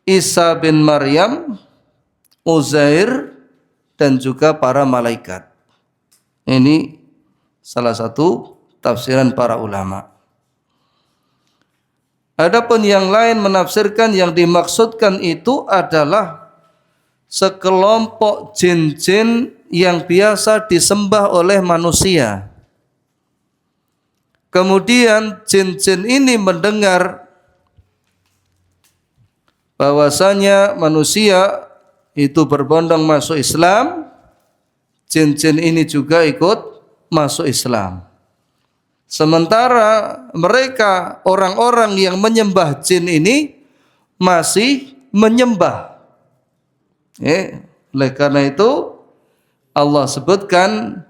Isa bin Maryam, Uzair, dan juga para malaikat. Ini salah satu tafsiran para ulama. Adapun yang lain menafsirkan yang dimaksudkan itu adalah sekelompok jin-jin yang biasa disembah oleh manusia. Kemudian jin-jin ini mendengar bahwasanya manusia itu berbondong masuk Islam, jin-jin ini juga ikut masuk Islam. Sementara mereka orang-orang yang menyembah jin ini masih menyembah. Oleh karena itu Allah sebutkan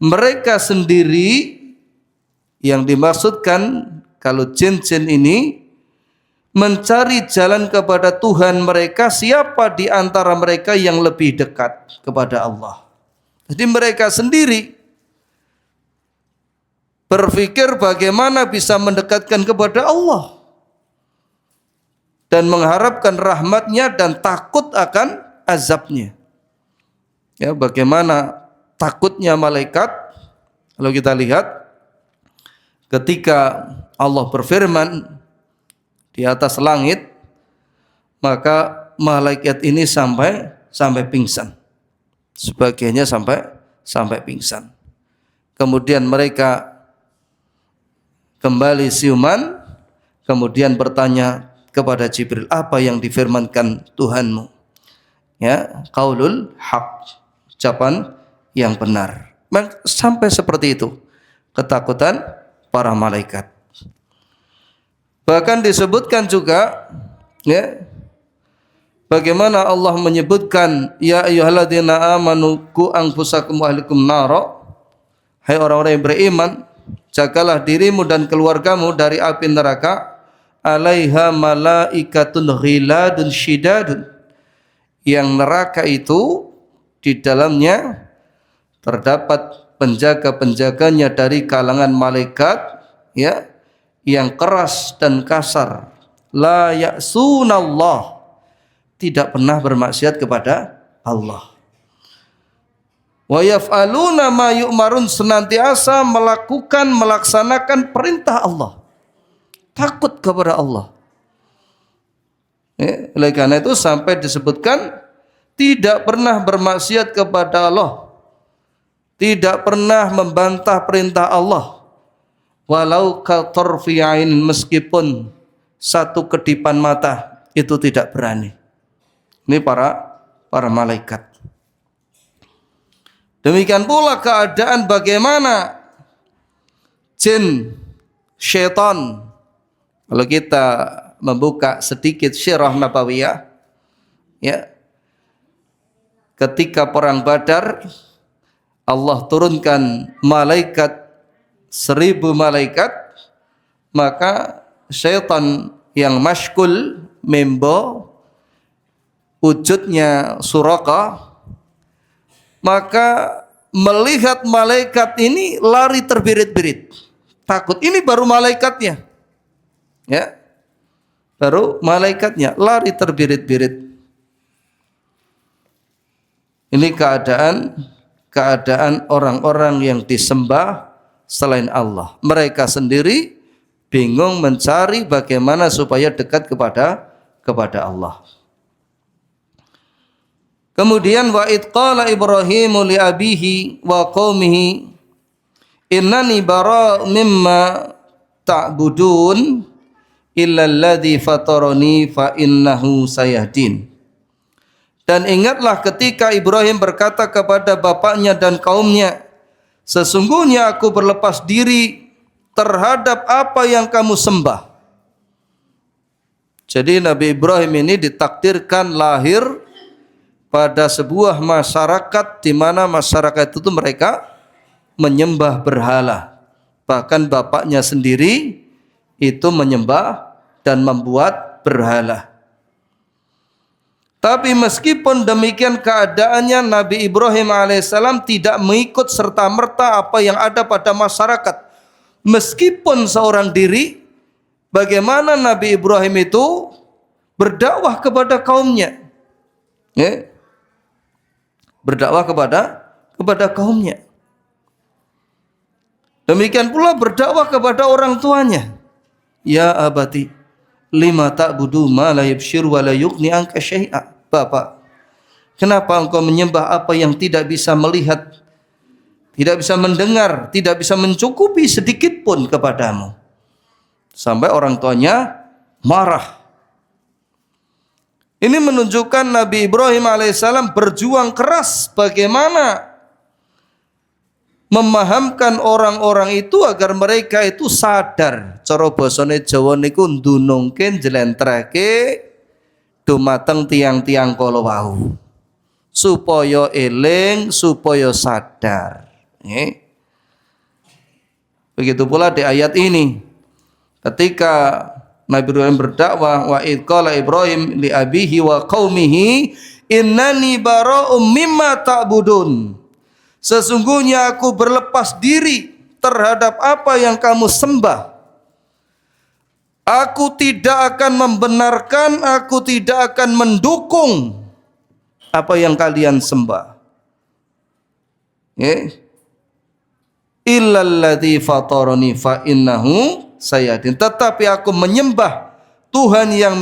mereka sendiri yang dimaksudkan kalau jin-jin ini mencari jalan kepada Tuhan mereka, siapa di antara mereka yang lebih dekat kepada Allah. Jadi mereka sendiri berpikir bagaimana bisa mendekatkan kepada Allah dan mengharapkan rahmatnya dan takut akan azabnya. Ya, bagaimana takutnya malaikat? Kalau kita lihat ketika Allah berfirman di atas langit, maka malaikat ini sampai pingsan. Sebagiannya sampai pingsan. Kemudian mereka kembali siuman, kemudian bertanya kepada Jibril, apa yang difirmankan Tuhanmu? Ya, qaulul haq, ucapan yang benar. Sampai seperti itu ketakutan para malaikat. Bahkan disebutkan juga, ya, bagaimana Allah menyebutkan, ya ayyuhalladzina amanu qu anfusakum wa ahlikum nara, hai orang-orang yang beriman, jagalah dirimu dan keluargamu dari api neraka, alaiha malaikatun ghiladun syidadun, yang neraka itu di dalamnya terdapat penjaga-penjaganya dari kalangan malaikat, ya, yang keras dan kasar, la ya'sunallah, tidak pernah bermaksiat kepada Allah. Wa yaf'aluna ma yu'marun, senantiasa melaksanakan perintah Allah, takut kepada Allah. Oleh karena itu sampai disebutkan tidak pernah bermaksiat kepada Allah, tidak pernah membantah perintah Allah, walau katarfi ain, meskipun satu kedipan mata itu tidak berani. Ini para malaikat. Demikian pula keadaan bagaimana jin, syaitan. Kalau kita membuka sedikit sirah nabawiyah, ya, ketika perang Badar, Allah turunkan malaikat 1000 malaikat, maka syaitan yang maskul, membo, wujudnya Suraka, maka melihat malaikat ini lari terbirit-birit, takut. Ini baru malaikatnya, ya, baru malaikatnya lari terbirit-birit. Ini keadaan orang-orang yang disembah selain Allah. Mereka sendiri bingung mencari bagaimana supaya dekat kepada Allah. Kemudian wa id qala Ibrahimu li abihi wa qaumihi innani bara mimma ta'budun illa alladzi fatarani fa innahu sayahdin. Dan ingatlah ketika Ibrahim berkata kepada bapaknya dan kaumnya, sesungguhnya aku berlepas diri terhadap apa yang kamu sembah. Jadi Nabi Ibrahim ini ditakdirkan lahir pada sebuah masyarakat di mana masyarakat itu mereka menyembah berhala. Bahkan bapaknya sendiri itu menyembah dan membuat berhala. Tapi meskipun demikian keadaannya, Nabi Ibrahim alaihissalam tidak mengikut serta-merta apa yang ada pada masyarakat. Meskipun seorang diri, bagaimana Nabi Ibrahim itu berdakwah kepada kaumnya. Ya. Berdakwah kepada kaumnya. Demikian pula berdakwah kepada orang tuanya. Ya abati, lima ta'budu ma la yubshir wa la yughni anka syai'a. Bapak, kenapa engkau menyembah apa yang tidak bisa melihat, tidak bisa mendengar, tidak bisa mencukupi sedikit pun kepadamu? Sampai orang tuanya marah. Ini menunjukkan Nabi Ibrahim alaihissalam berjuang keras bagaimana memahamkan orang-orang itu agar mereka itu sadar. Cara basane Jawa niku ndunungke njlentrehke dumateng tiang-tiang kala wau. Supaya eling, supaya sadar. Begitu pula di ayat ini. Ketika Nabi Ibrahim berdakwah, wa id qala Ibrahim li abihi wa qaumihi innani bara'um mimma ta'budun. Sesungguhnya aku berlepas diri terhadap apa yang kamu sembah. Aku tidak akan membenarkan, aku tidak akan mendukung apa yang kalian sembah. Illalladzi fatarani fa innahu sayadin. Tetapi aku menyembah Tuhan yang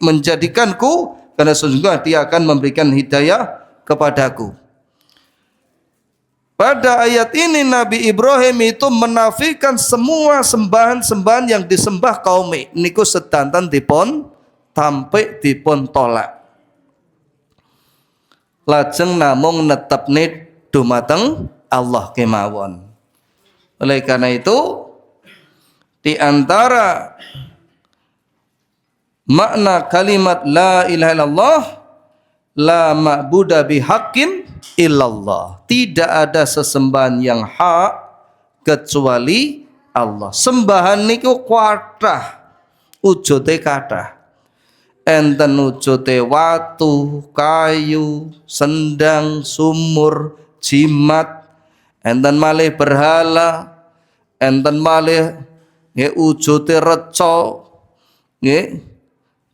menjadikanku, karena sesungguhnya Dia akan memberikan hidayah kepadaku. Pada ayat ini Nabi Ibrahim itu menafikan semua sembahan-sembahan yang disembah kaum niku sedanten dipun tampik dipun tolak. Lajeng namung netepne dumateng Allah kemawon. Oleh karena itu di antara makna kalimat la ilaha illallah, la ma'budu bihaqqin illallah. Tidak ada sesembahan yang hak kecuali Allah. Sembahan niku kathah, wujude kathah. Enten wujude watu, kayu, sendang, sumur, jimat, enten malih berhala, enten malih wujude reca,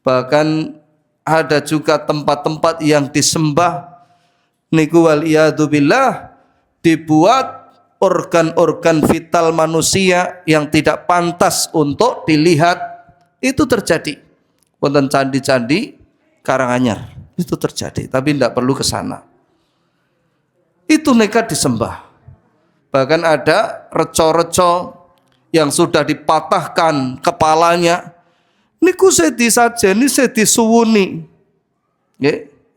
bahkan ada juga tempat-tempat yang disembah niku wal iyadu billah, dibuat organ-organ vital manusia yang tidak pantas untuk dilihat. Itu terjadi. Wonten candi-candi Karanganyar itu terjadi, tapi tidak perlu ke sana. Itu nekat disembah. Bahkan ada reco-reco yang sudah dipatahkan kepalanya, niku sedi saja, ini sedi suwuni.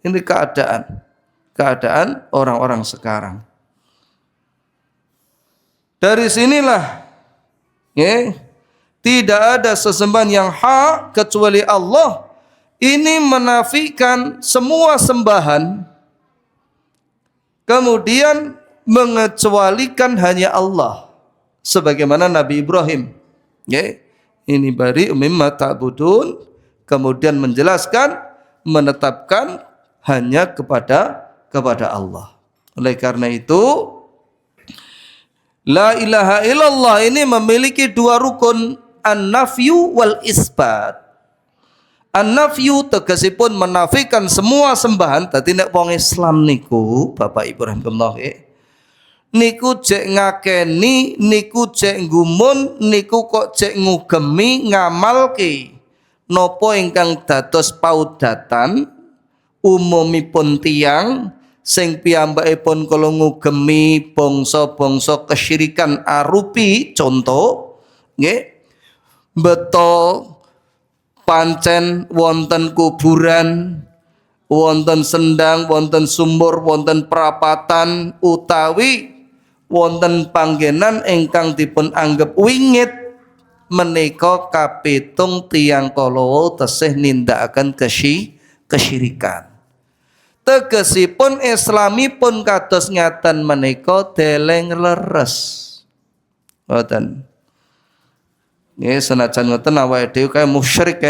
Ini keadaan orang-orang sekarang. Dari sinilah tidak ada sesembahan yang hak kecuali Allah. Ini menafikan semua sembahan, kemudian mengecualikan hanya Allah. Sebagaimana Nabi Ibrahim, ini bari mimma ta'budun, kemudian menjelaskan, menetapkan hanya kepada Allah. Oleh karena itu, la ilaha illallah ini memiliki dua rukun, an-nafyu wal isbat. An-nafyu tegasipun menafikan semua sembahan. Dadi nek wong Islam niku, Bapak Ibu rahimakumullah, niku jek ngakeni, niku jek nggumun, niku kok jek ngugemi ngamalke napa ingkang dados paudatan umumipun tiyang sing piyambakipun kala ngugemi bangsa-bangsa kesyirikan arupi contoh beto pancen wonten kuburan, wonten sendang, wonten sumur, wonten perapatan utawi wonten panggenan ingkang dipun anggep wingit, menika kapitung tiyang kala tesih nindakaken kesyirikan. Tegesipun islamipun kados ngaten menika deleng leres. Ngoten. Senajan ngoten awake dhewe kaya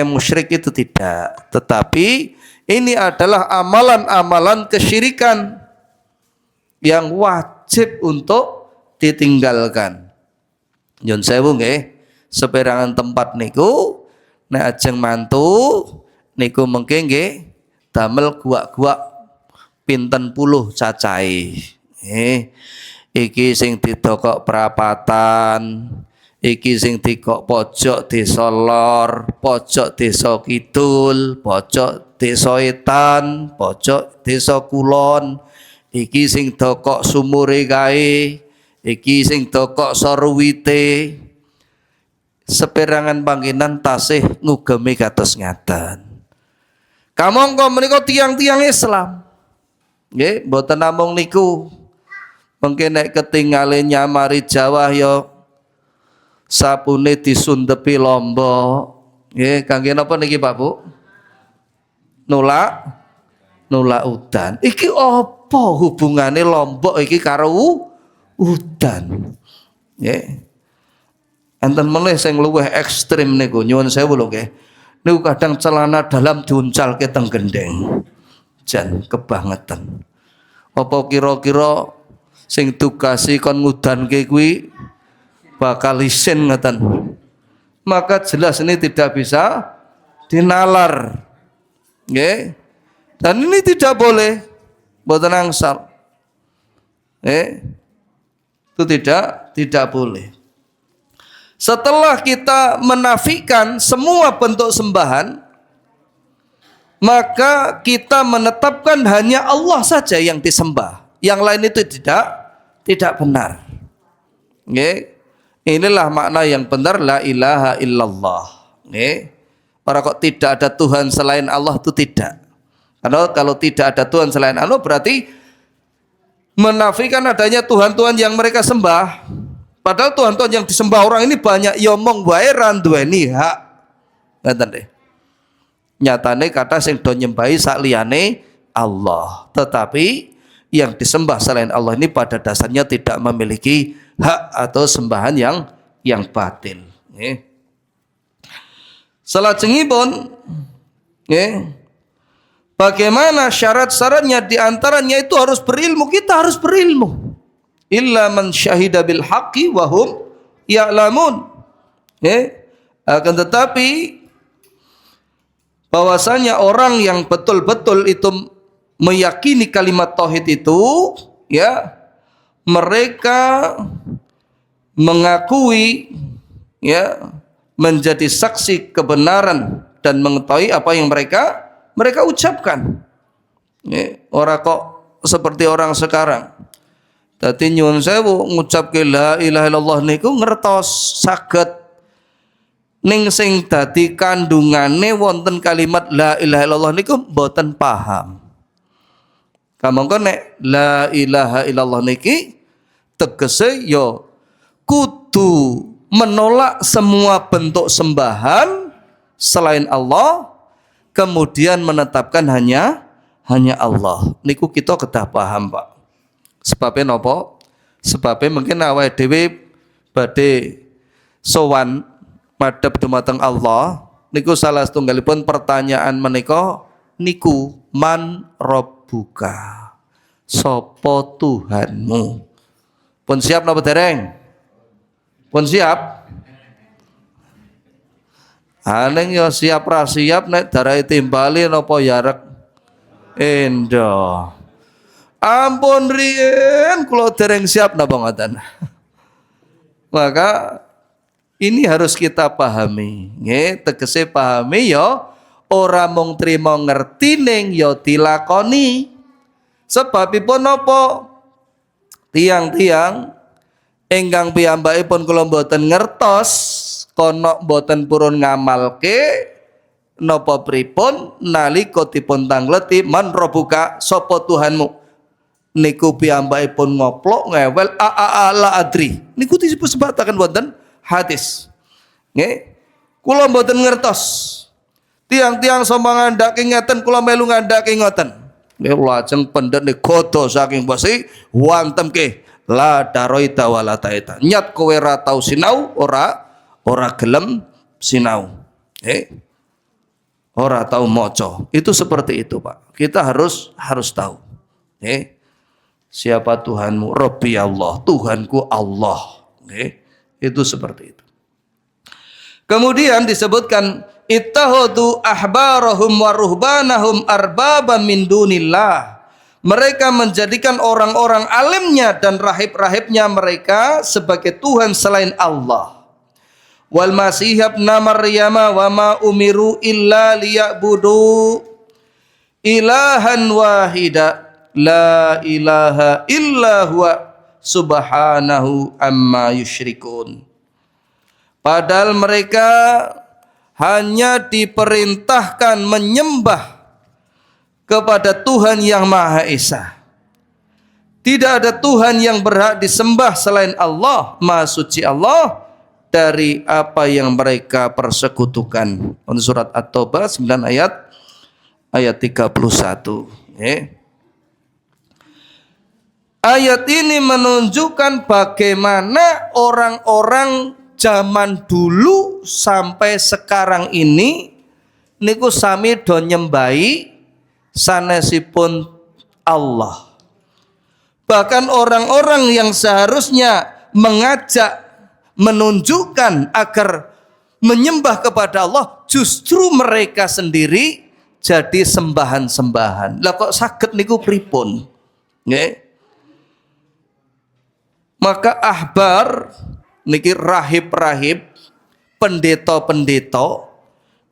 musyrik itu tidak. Tetapi ini adalah amalan-amalan kesyirikan yang wajib untuk ditinggalkan. Nyun sewu nggih, seperangan tempat niku nek ajeng mantu niku mengke nggih damel guak-guak pinten puluh cacahe. Iki sing didokok perapatan, iki sing dikok pojok desa lor, pojok desa kidul, pojok desa etan, pojok desa kulon, iki sing dokok sumure kae, iki sing dokok sorwite. Seperangan panggenan tasih ngugemi kados ngaten. Kamangka menika tiang-tiang Islam. Nggih, mboten namung niku. Mungkin nek ketinggalan nyamari Jawa ya sapune disundepi lombok. Nggih, kangge napa niki Pak Bu? Nulak udan. Iki apa hubungane lombok iki karo udan? Nggih. Enten meneh sing luwih ekstrim niku nyuwun sewu lho nggih. Niku kadang celana dalam diuncalke teng gendeng. Jan kebangetan. Apa kira-kira sing tugasi kon ngudanke kuwi bakal isin ngeten. Maka jelas ini tidak bisa dinalar. Nggih. Dan ini tidak boleh mboten angsal. Itu tidak boleh. Setelah kita menafikan semua bentuk sembahan, maka kita menetapkan hanya Allah saja yang disembah. Yang lain itu tidak benar. Nggih. Inilah makna yang benar la ilaha illallah. Nggih. Orang kok tidak ada Tuhan selain Allah itu tidak. Karena kalau tidak ada Tuhan selain Allah berarti menafikan adanya Tuhan-Tuhan yang mereka sembah. Padahal Tuhan-Tuhan yang disembah orang ini banyak ya omong wae ra duweni hak. Ngoten deh. Nyatane kata sing do nyembahi sak liyane Allah. Tetapi yang disembah selain Allah ini pada dasarnya tidak memiliki hak atau sembahan yang batil. Nggih. Salajengipun nggih. Bagaimana syarat-syaratnya, diantaranya itu harus berilmu. Kita harus berilmu. Illa man syahida bil haqqi wa hum ya'lamun. Akan tetapi bahwasanya orang yang betul-betul itu meyakini kalimat tauhid itu, ya, mereka mengakui, ya, menjadi saksi kebenaran dan mengetahui apa yang mereka ucapkan. Ora kok seperti orang sekarang. Dadi nyuwun sewu ngucapke la ilaha illallah niku ngertos saged ning sing dadi kandungane wonten kalimat la ilaha illallah niku mboten paham. Kamangka nek la ilaha illallah niki tegese ya kudu menolak semua bentuk sembahan selain Allah, kemudian menetapkan hanya Allah. Niku kita kedah paham, Pak. Sebabnya napa? Sebabnya mungkin awake dhewe badhe sowan madhep dumateng Allah, niku salah setunggalipun pertanyaan menika niku man rabbuka? Sapa Tuhanmu? Pun siap napa dereng? Pun siap? Aneng ya siap ra siap nek darahe timbali napa yarek endo. Ampun riyen kula dereng siap napa ngoten. Maka ini harus kita pahami, nggih, tegese pahami ya ora mung trima ngerti ning ya dilakoni. Sebabipun napa? Tiang-tiang ingkang piyambakipun kula mboten ngertos kono mboten purun ngamalke napa pripun nalika dipun tangleti man rabbuka, sapa Tuhanmu, niku piyambakipun ngoplok ngewel la adri, niku disebut sebataken wonten hadis. Nggih, kula mboten ngertos. Tiang-tiang sama ngandhake ngeten, kula melu ngandhake ngoten. Nggih, lajeng pendhet godo saking basi wantemke la daroita wala taita. Nyat kowe ra tau sinau, ora gelem sinau. Ora tau maca. Itu seperti itu, Pak. Kita harus tahu. Siapa Tuhanmu? Rabbi Allah, Tuhanku Allah. Itu seperti itu. Kemudian disebutkan ittakhadhu ahbarahum wa ruhbanahum arbaban min dunillah. Mereka menjadikan orang-orang alimnya dan rahib-rahibnya mereka sebagai Tuhan selain Allah. Wal Masih ibn Maryam wa ma umiru illa liya'budu ilahan wahida la ilaha illa huwa subhanahu amma yusyrikun. Padahal mereka hanya diperintahkan menyembah kepada Tuhan yang Maha Esa. Tidak ada Tuhan yang berhak disembah selain Allah, Maha Suci Allah dari apa yang mereka persekutukan. Surat At-Taubah 9 ayat 31. Ayat ini menunjukkan bagaimana orang-orang zaman dulu sampai sekarang ini niku sami do nyembahi sanesipun Allah. Bahkan orang-orang yang seharusnya mengajak, menunjukkan agar menyembah kepada Allah, justru mereka sendiri jadi sembahan-sembahan. Lah kok saged niku pripun? Nggih. Maka ahbar niki rahib-rahib, pendeta-pendeta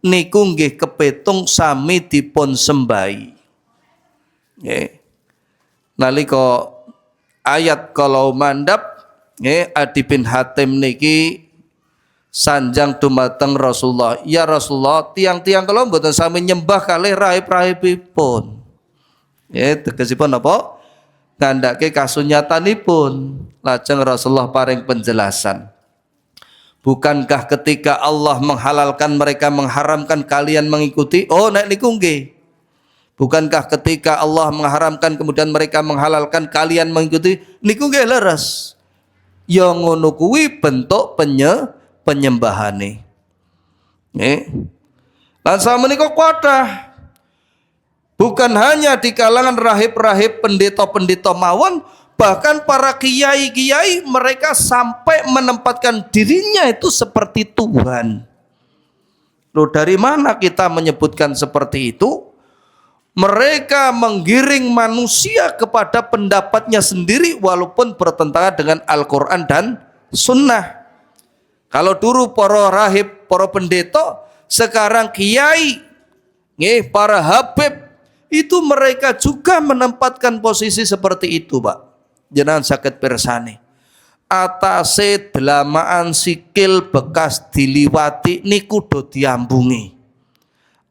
niku nggih kepetung sami dipun sembahi. Nggih. Nalika ayat kalau mandap nggih Adi bin Hatim niki sanjang dumateng Rasulullah. Ya Rasulullah, tiang-tiang kula mboten sami nyembah kalih rahib-rahibipun. Nggih, tegesipun apa? Ngandhake kasunyatanipun. Lajeng Rasulullah paring penjelasan. Bukankah ketika Allah menghalalkan mereka mengharamkan kalian mengikuti? Oh, nek niku nggih. Bukankah ketika Allah mengharamkan kemudian mereka menghalalkan kalian mengikuti? Niku nggih leres. Ya ngono kuwi bentuk penyembahane. Nggih. Lan samenika kathah. Bukan hanya di kalangan rahib-rahib, pendeta-pendeta mawon, bahkan para kiai-kiai mereka sampai menempatkan dirinya itu seperti Tuhan. Loh, dari mana kita menyebutkan seperti itu? Mereka menggiring manusia kepada pendapatnya sendiri walaupun bertentangan dengan Al-Quran dan Sunnah. Kalau dulu para rahib, para pendeta, sekarang kiai, para habib, itu mereka juga menempatkan posisi seperti itu, Pak. Jenengan saged pirsani. Atase delamaan sikil bekas diliwati niku do diambungi.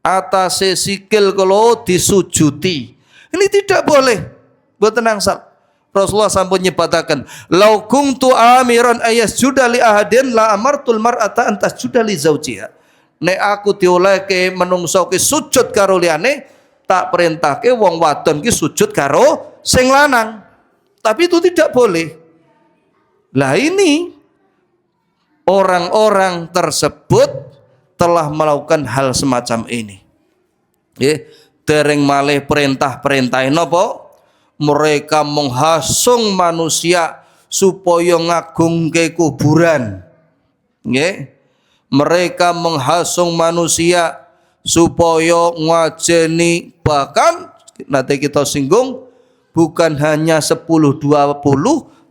Atase sikil kalau disujuti. Ini tidak boleh. Mboten angsal. Rasulullah sampun nyebataken, "Lau kuntu amiran ayasjuda li ahadin la amartul mar'ata an tasjuda li zaujiha." Nek aku diolehke menungso ki sujud karo liyane, tak perintahke wong wadon ki sujud karo sing lanang. Tapi itu tidak boleh. Lah ini orang-orang tersebut telah melakukan hal semacam ini. Dereng malih perintah-perintah napa? Mereka menghasung manusia supaya ngagungke kuburan. Nggih. Mereka menghasung manusia supaya ngajeni, bahkan nanti kita singgung bukan hanya 10-20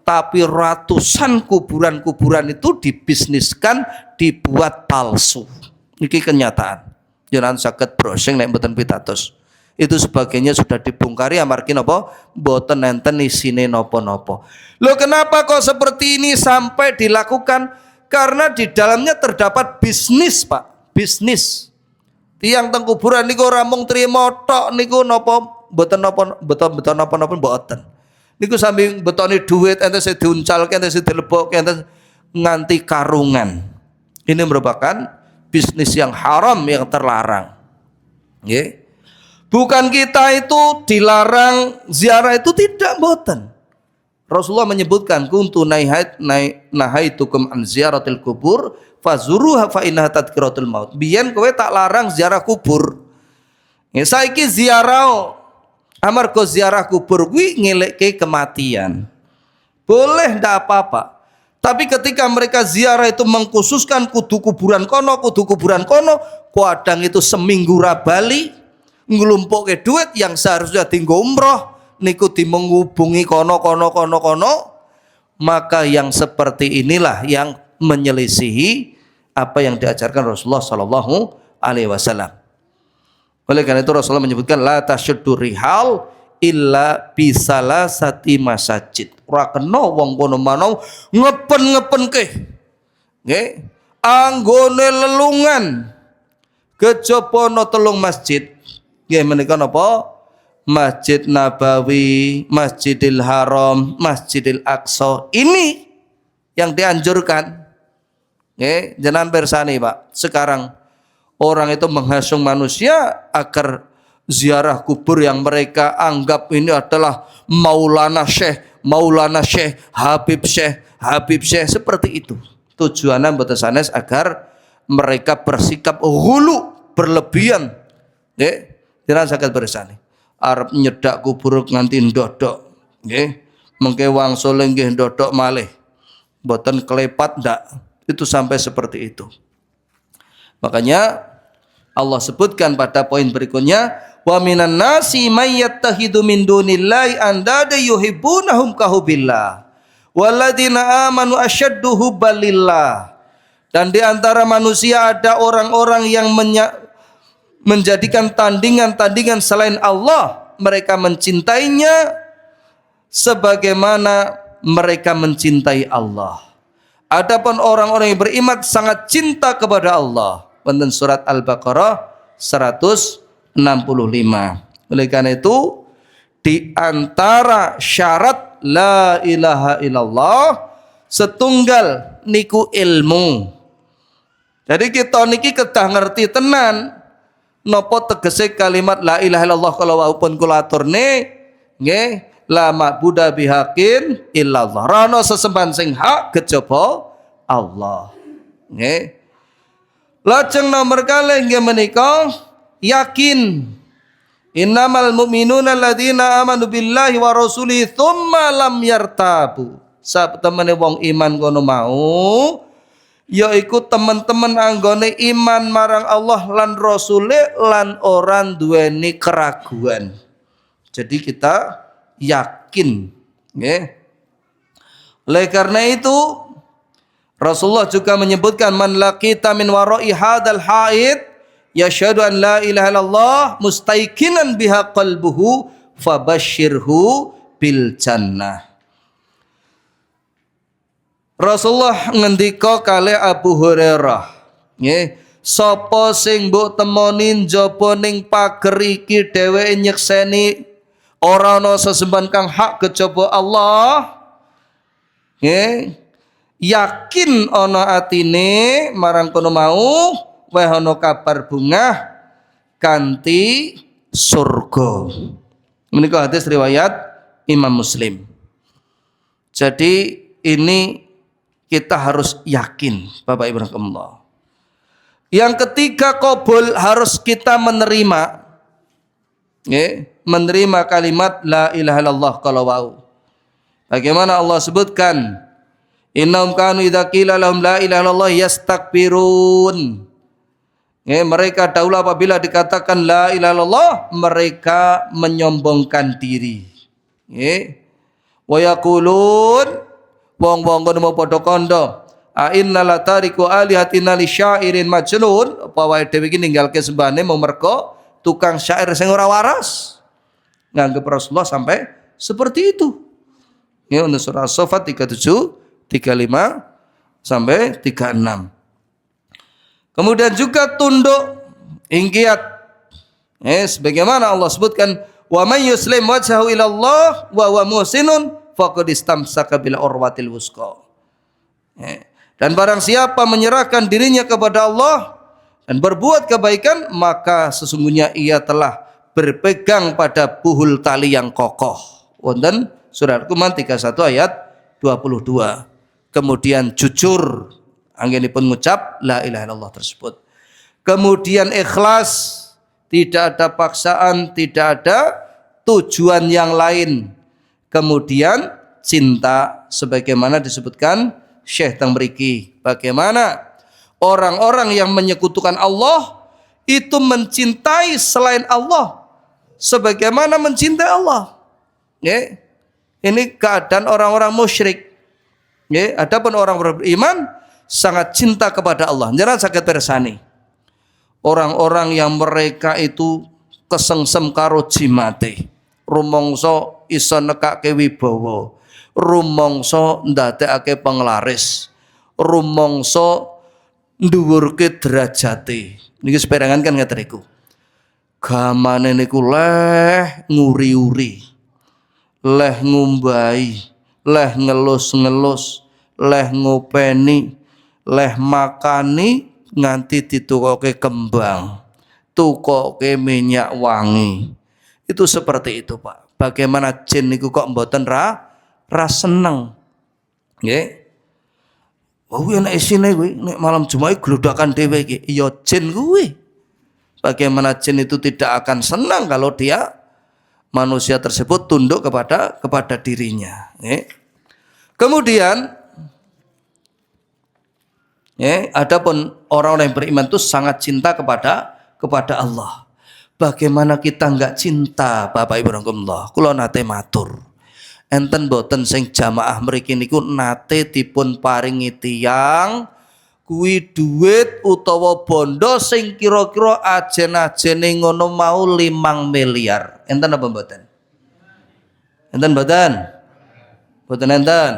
tapi ratusan kuburan-kuburan itu dibisniskan, dibuat palsu. Ini kenyataan. Jangan saged browsing nek mboten pitados. Itu sebagainya sudah dibongkari amargi napa? Mboten enten isine napa-napa. Loh, kenapa kok seperti ini sampai dilakukan? Karena di dalamnya terdapat bisnis, Pak. Bisnis. Tiang teng kuburan niku ora mung trima tok niku napa mboten napa-napa mboten. Niku sambil betoni duit ente sing diuncalke, ente sing dilebokke, ente nganti karungan. Ini merupakan bisnis yang haram, yang terlarang. Nggih. Bukan kita itu dilarang ziarah itu, tidak, mboten. Rasulullah menyebutkan kuntu nahaitukum an ziyaratil kubur fazuruha fa innaha tadhkiratul maut. Biyen kowe tak larang ziarah kubur. Saiki ziarah amarga ziarah kubur kuwi ngelekke kematian. Boleh ndak apa-apa. Tapi ketika mereka ziarah itu mengkhususkan kudu kuburan kono, kadang itu seminggu rabali ngelumpuke duit yang seharusnya tinggo umroh niku dimengubungi kono, maka yang seperti inilah yang menyelisihi apa yang diajarkan Rasulullah Sallallahu Alaihi Wasallam. Oleh karena itu Rasulullah menyebutkan la tasyuddu rihal illa bisalasati masajid. Ora kena wong kono manau ngepen-ngepenke. Nggih, anggone lelungan kejaba ana telung masjid. Nggih menika napa? Masjid Nabawi, Masjidil Haram, Masjidil Aqsa. Ini yang dianjurkan. Nggih, jenengan persani, Pak. Sekarang orang itu menghasung manusia agar ziarah kubur yang mereka anggap ini adalah Maulana Syekh, Habib Syekh seperti itu. Tujuannya mboten sanes agar mereka bersikap hulu berlebihan. Nggih, jenengan saged bersani. Arep nyedak kubur nganti ndodok. Nggih, mengke wangsul nggih ndodok malih. Mboten kelepat ndak. Itu sampai seperti itu. Makanya Allah sebutkan pada poin berikutnya, wa minan nasi may yattakhidhu min dunillahi andada yuhibbunahum kahubbillah walladzina amanu asyaddu hubbalillah. Dan di antara manusia ada orang-orang yang menjadikan tandingan-tandingan selain Allah, mereka mencintainya sebagaimana mereka mencintai Allah. Adapun orang-orang yang beriman sangat cinta kepada Allah. Wonten surat Al-Baqarah 165. Oleh karena itu di antara syarat la ilaha illallah setunggal niku ilmu. Jadi kita niki kedah ngerti tenan napa tegese kalimat la ilaha illallah kalau wau pun kula aturne nggih, la ma'budu bihaqin illallah. Rano sesembahan sing hak kejaba Allah. Nggih. Lajeng nomor kalih nggih menika yakin. Innamal mu'minuna alladzina amanu billahi wa rasulihi tsumma lam yartabu. Satemene wong iman kono mau yaiku teman-teman anggone iman marang Allah lan Rasule lan orang duweni keraguan. Jadi kita yakin, nggih. Oleh karena itu Rasulullah juga menyebutkan man laqita min wara'i hadzal haid yashhadu an la ilaha illallah mustaiqinan biha qalbuhu fabashshirhu bil jannah. Rasulullah ngendika kali Abu Hurairah, nggih, sapa sing mbok temoni njaba ning pager iki dheweke nyekseni ora ana sesembahan kang hak kejaba Allah, nggih, yakin ana atine marang kono mau weh ana kabar bungah kanthi surga. Menika hadis riwayat Imam Muslim. Jadi ini kita harus yakin, Bapak Ibu rahimakumullah. Yang ketiga qabul harus kita menerima, menerima kalimat la ilaha illallah kalau wau. Bagaimana Allah sebutkan, innahum kanu idza qila lahum la ilaha illallah yastakbirun. Mereka dahulu apabila dikatakan la ilaha illallah mereka menyombongkan diri. Wa yaqulun wong-wong kono mau padha kandha a inna la tariku alihatina li syairin majnun, apa wae dhewe iki ninggalke sembahane mau mergo tukang syair sing ora waras. Nganggep Rasulullah sampai seperti itu. Ya untuk surah As-Saffat 37, 35 sampai 36. Kemudian juga tunduk ingkiat. Sebagaimana Allah sebutkan wa may yuslim wajhahu ila Allah wa huwa muhsinun faqad istamsaka bil urwatil wusqa. Dan barang siapa menyerahkan dirinya kepada Allah dan berbuat kebaikan, maka sesungguhnya ia telah berpegang pada buhul tali yang kokoh. Wonten surah Al-Qur'an 31 ayat 22. Kemudian jujur anggenipun ngucap la ilaha illallah tersebut. Kemudian ikhlas, tidak ada paksaan, tidak ada tujuan yang lain. Kemudian cinta sebagaimana disebutkan Syekh teng mriki. Bagaimana orang-orang yang menyekutukan Allah itu mencintai selain Allah sebagaimana mencintai Allah. Ya. Ini keadaan orang-orang musyrik. Ya, adapun orang beriman sangat cinta kepada Allah. Jangan sakit persani. Orang-orang yang mereka itu kesengsem karo jimate, rumangsa iso nekake wibawa, rumangsa ndadekake penglaris, rumangsa nduwurke derajate. Niki seperangan kan ngaten niku. Gamane niku leh nguri-uri, leh ngumbai, leh ngelus-ngelus, leh ngopeni, leh makani nganti ditukoke kembang, tukoke minyak wangi. Itu seperti itu, Pak. Bagaimana jin niku kok mboten ra seneng. Nggih. Kuwi nek isine kuwi nek malam Jumat glodakan dhewe iki, ya jin kuwi. Bagaimana jin itu tidak akan senang kalau dia manusia tersebut tunduk kepada dirinya. Kemudian, adapun orang-orang yang beriman itu sangat cinta kepada Allah. Bagaimana kita enggak cinta, Bapak Ibu rahmatullah? Kula nate matur. Enten boten sing jamaah mriki niku nate dipun paringi tiyang kuwi duit utawa bondo sing kira-kira ajen-ajene ngono mau 5 miliar. Enten apa mboten? Enten mboten? Mboten enten.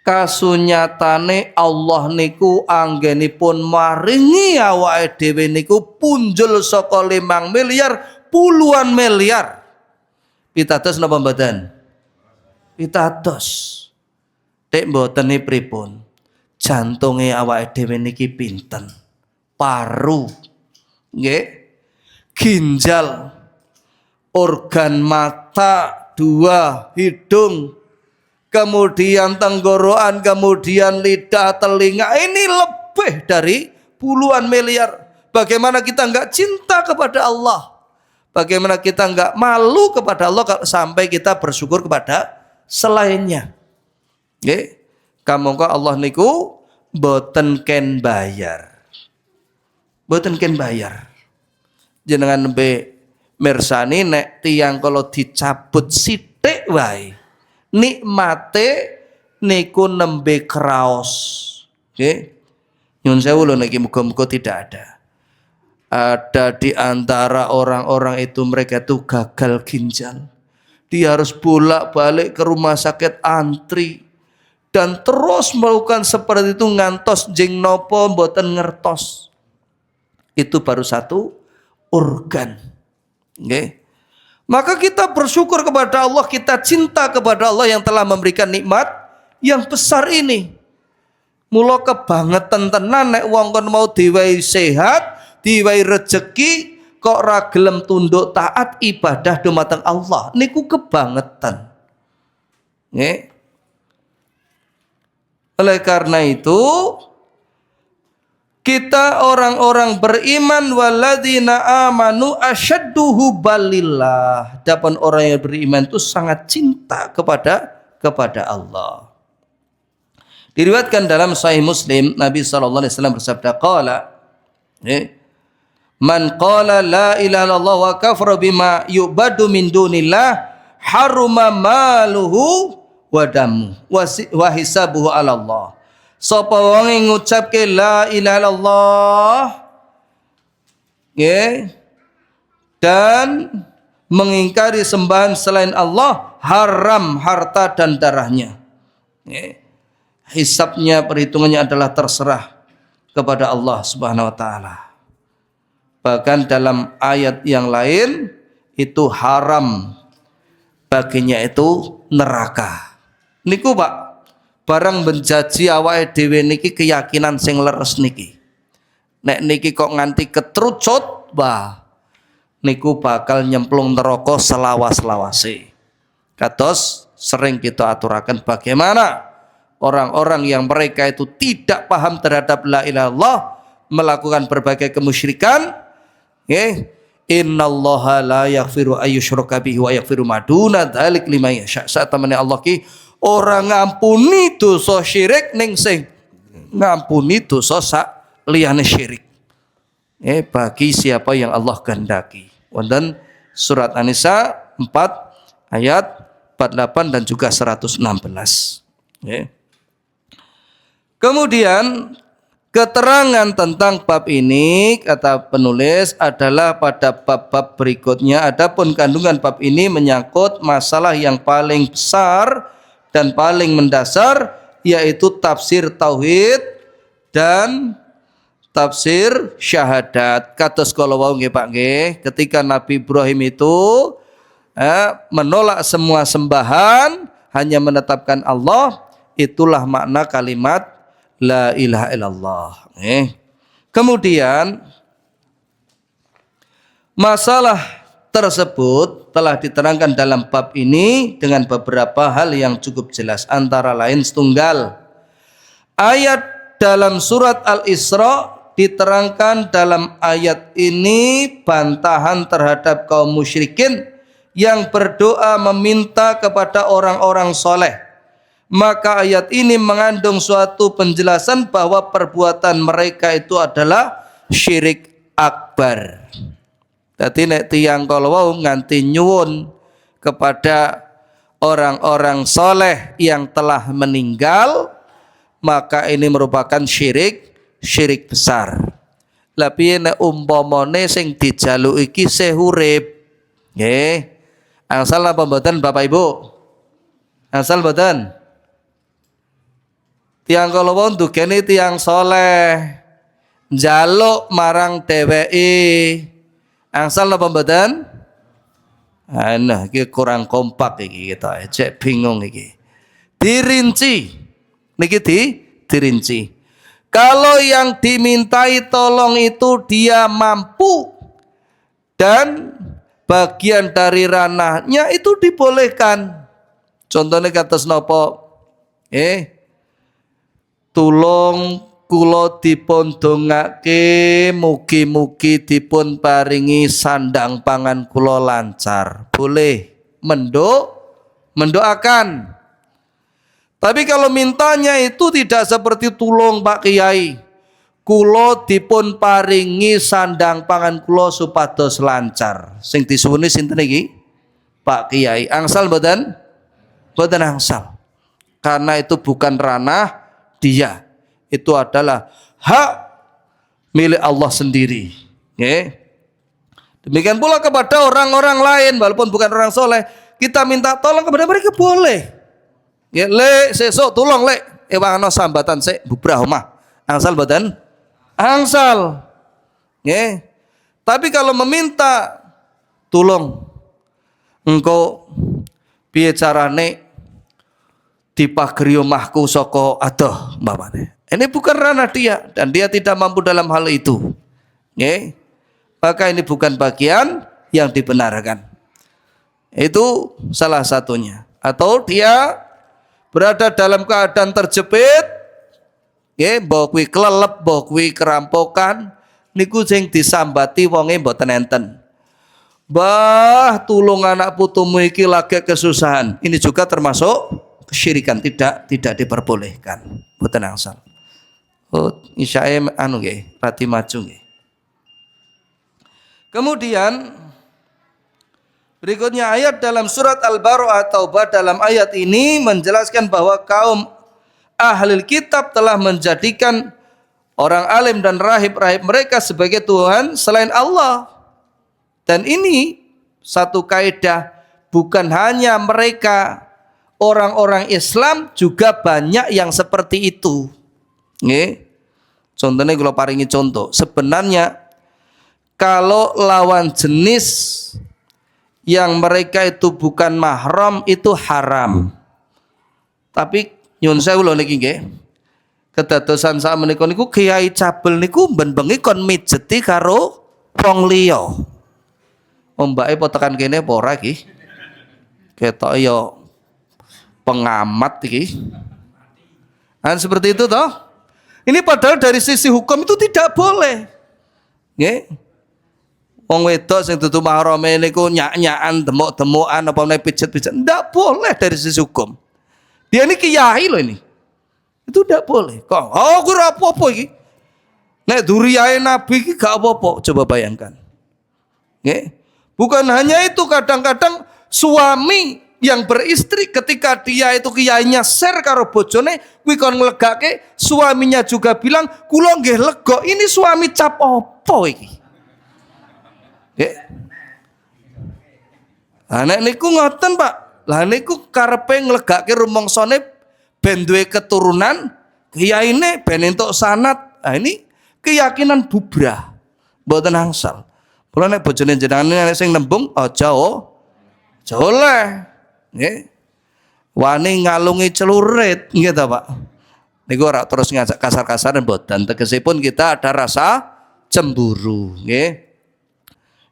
Kasunyatane Allah niku anggenipun maringi awake dhewe niku punjul saka 5 miliar puluhan miliar. Pitados napa mboten? Pitados. Tek mboten pripun? Jantunge awake dhewe niki pinten? Paru, nggih. Ginjal, organ mata, 2 hidung, kemudian tenggorokan, kemudian lidah, telinga. Ini lebih dari puluhan miliar. Bagaimana kita enggak cinta kepada Allah? Bagaimana kita enggak malu kepada Allah sampai kita bersyukur kepada selainnya? Nggih. Kamangka Allah niku boten ken bayar. Boten ken bayar. Jenengan nembe mirsani nek tiyang kalau dicabut sithik wae, nikmate niku nembe kraos. Nggih. Nyun sewu lho niki muga-muga tidak ada. Ada di antara orang-orang itu mereka tuh gagal ginjal. Dia harus bolak-balik ke rumah sakit antri dan terus melakukan seperti itu ngantos jeng nopo mboten ngertos. Itu baru 1 organ. Okay. Maka kita bersyukur kepada Allah, kita cinta kepada Allah yang telah memberikan nikmat yang besar ini. Mula kebangetan tenan nek wong kon mau diwehi sehat, diwehi rejeki kok ra gelem tunduk taat ibadah dumateng Allah. Niku kebangetan. Nggih. Oleh karena itu kita orang-orang beriman walladzina amanu asyaddu hubbalillah. Dapat orang yang beriman itu sangat cinta kepada Allah. Diriwayatkan dalam Sahih Muslim, Nabi sallallahu alaihi wasallam bersabda qala, man qala la ilaha illallah wa kafara bima yu'badu min dunillah haruma maluhu wa damu wa hisabuhu 'ala Allah. Sapa wong ngucapke la ilaha illallah dan mengingkari sembahan selain Allah, haram harta dan darahnya. Hisabnya, perhitungannya adalah terserah kepada Allah Subhanahu wa taala. Bahkan dalam ayat yang lain itu haram baginya itu neraka. Niku Pak, barang menjaji awake dhewe niki keyakinan sing leres niki. Nek niki kok nganti ketrucut, bah niku bakal nyemplung neraka selawas-lawase. Kados sering kita aturaken bagaimana orang-orang yang mereka itu tidak paham terhadap la ilaha illallah, melakukan berbagai kemusyrikan. Innallaha la yaghfiru ayyushraka bihi wa yaghfiru ma duna dzalik liman yasha. Satamane Allah ki Orang ngampuni dosa syirik ning sing ngampuni dosa sak liyane syirik. Bagi siapa yang Allah kehendaki. Wonten surat An-Nisa 4 ayat 48 dan juga 116. Kemudian keterangan tentang bab ini kata penulis adalah pada bab-bab berikutnya. Adapun kandungan bab ini menyangkut masalah yang paling besar dan paling mendasar, yaitu tafsir tauhid dan tafsir syahadat. Kados kala wau nggih Pak nggih, ketika Nabi Ibrahim itu menolak semua sembahan, hanya menetapkan Allah, itulah makna kalimat la ilaha illallah. Kemudian masalah tersebut telah diterangkan dalam bab ini dengan beberapa hal yang cukup jelas, antara lain setunggal ayat dalam surat Al-Isra. Diterangkan dalam ayat ini bantahan terhadap kaum musyrikin yang berdoa meminta kepada orang-orang soleh. Maka ayat ini mengandung suatu penjelasan bahwa perbuatan mereka itu adalah syirik akbar. Jadi nek tiyang kalau wau nganti nyuwun kepada orang-orang soleh yang telah meninggal, maka ini merupakan syirik besar. Lah piye nek umpamane sing dijaluki iki isih urip, nggih. Angsal apa mboten Bapak Ibu? Angsal mboten? Tiang kala wau ndugeni tiang soleh, njaluk marang dheweke. Angsal apa mboten? Nah, iki kurang kompak iki kita, cek bingung iki. Dirinci. Niki dirinci. Kalau yang dimintai tolong itu dia mampu dan bagian dari ranahnya itu dibolehkan. Contohnya kados napa? Tulung kula dipun dongake mugi-mugi dipun paringi sandang pangan kula lancar. Boleh mendoakan. Tapi kalau mintanya itu tidak seperti tulung Pak Kiai, kula dipun paringi sandang pangan kula supados lancar. Sing disuwuni sinten iki? Pak Kiai. Angsal mboten? Mboten angsal. Karena itu bukan ranah dia. Itu adalah hak milik Allah sendiri. Demikian pula kepada orang-orang lain walaupun bukan orang soleh, kita minta tolong kepada mereka boleh. Le sesuk tulung le ewangno sambatan sik bubrah omah. Angsal mboten? Angsal. Tapi kalau meminta tulung engko piye carane dipagri omahku saka adoh umpamane. Ini bukan ranah dia dan dia tidak mampu dalam hal itu. Maka ini bukan bagian yang dibenarkan. Itu salah satunya. Atau dia berada dalam keadaan terjepit, mbok kuwi klelep, mbok kuwi kerampokan, niku sing disambati wonge mboten enten. Bah, tulung anak putumu iki lagi kesusahan. Ini juga termasuk kesyirikan, tidak diperbolehkan. Mboten angsal. Isyae anu nggih, pati maju nggih. Kemudian berikutnya ayat dalam surat Al-Baqarah Taubah, dalam ayat ini menjelaskan bahwa kaum ahlul kitab telah menjadikan orang alim dan rahib-rahib mereka sebagai Tuhan selain Allah. Dan ini satu kaidah, bukan hanya mereka, orang-orang Islam juga banyak yang seperti itu. Contohnya kalau paringi contoh, sebenarnya kalau lawan jenis yang mereka itu bukan mahram itu haram. Tapi nyun sewu lho niki nggih. Kedadosan sak menika niku Kiai Cabel niku ben bengi kon mijeti karo wong liya. Ombake po tekan kene apa ora iki? Ketok ya pengamat iki. Seperti itu toh? Ini padahal dari sisi hukum itu tidak boleh. Nggih. Wong wedok sing dudu mahrame niku nyak-nyakan, demuk-demukan apa meneh pijet-pijet, ndak boleh dari sisi hukum. Dia ini kiai loh ini. Itu tidak boleh. Kok aku ora apa-apa iki. Nek duriyae Nabi iki gak apa-apa. Coba bayangkan. Nggih. Bukan hanya itu, kadang-kadang suami yang beristri ketika dia itu kiainya share karo bojone kuwi kon nglegake, suaminya juga bilang kula nggih lega. Ini suami cap apa iki? Nggih. Lah nek niku ngoten, Pak. Lah niku karepe nglegake rumongsane ben duwe keturunan, kiyaine ben entuk sanad. Nah ini keyakinan bubrah. Mboten angsal. Mula nek bojone jenengan sing nembung aja oleh. Nggih. Wani ngalungi celurit, nggih ta, Pak. Niku ora terus ngajak kasar-kasaran mboten. Tegesipun kita ada rasa cemburu, nggih.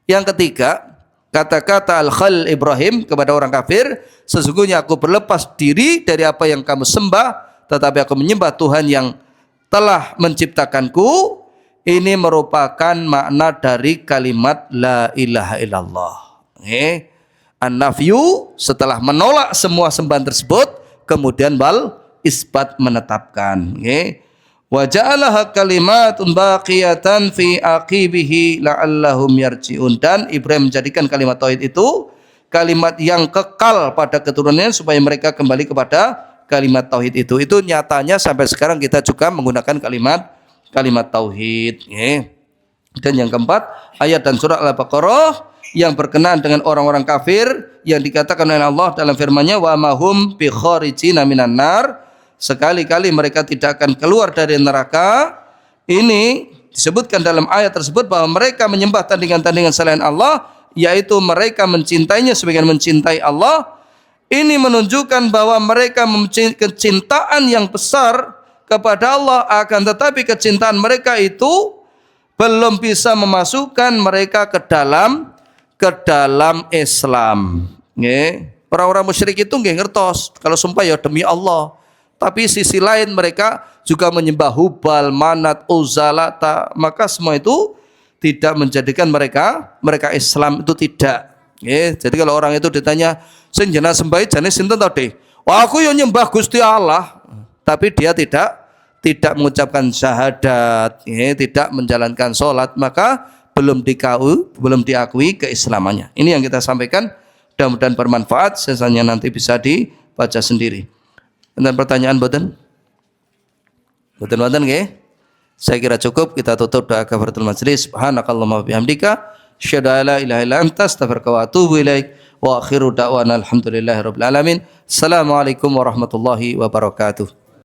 Yang ketiga, kata-kata Al-Khalil Ibrahim kepada orang kafir, sesungguhnya aku berlepas diri dari apa yang kamu sembah, tetapi aku menyembah Tuhan yang telah menciptakanku. Ini merupakan makna dari kalimat la ilaha illallah. An-nafyu setelah menolak semua sembahan tersebut, kemudian wal isbat menetapkan. Wa ja'alaha kalimatun baqiyatan fi aqibihi la'allahum yarji'un. Dan Ibrahim menjadikan kalimat tauhid itu kalimat yang kekal pada keturunannya supaya mereka kembali kepada kalimat tauhid itu. Itu nyatanya sampai sekarang kita juga menggunakan kalimat tauhid. Dan yang keempat, ayat dan surah Al-Baqarah yang berkenaan dengan orang-orang kafir yang dikatakan oleh Allah dalam firman-Nya wa mahum bi kharijina minan nar. Sekali-kali mereka tidak akan keluar dari neraka. Ini disebutkan dalam ayat tersebut bahwa mereka menyembah tandingan-tandingan selain Allah, yaitu mereka mencintainya sebagaimana mencintai Allah. Ini menunjukkan bahwa mereka memiliki kecintaan yang besar kepada Allah, akan tetapi kecintaan mereka itu belum bisa memasukkan mereka ke dalam Islam. Orang-orang musyrik itu nggih ngertos kalau sumpah ya demi Allah. Tapi sisi lain mereka juga menyembah Hubal, Manat, Uzalata. Maka semua itu tidak menjadikan mereka Islam, itu tidak. Jadi kalau orang itu ditanya, sing jenengan sembah jane sinten to, Dik? Wah, aku yo nyembah Gusti Allah. Tapi dia tidak mengucapkan syahadat, tidak menjalankan sholat, maka belum diakui keislamannya. Ini yang kita sampaikan. Mudah-mudahan bermanfaat. Sisanya nanti bisa dibaca sendiri. Dan pertanyaan boten nggih? Saya kira cukup. Kita tutup doa kafaratul majelis. Subhanakallahumma wa bihamdika asyhadu an la ilaha illa anta astaghfiruka wa atubu ilaik. Wa akhiru da'wana alhamdulillahirabbil alamin. Assalamualaikum warahmatullahi wabarakatuh.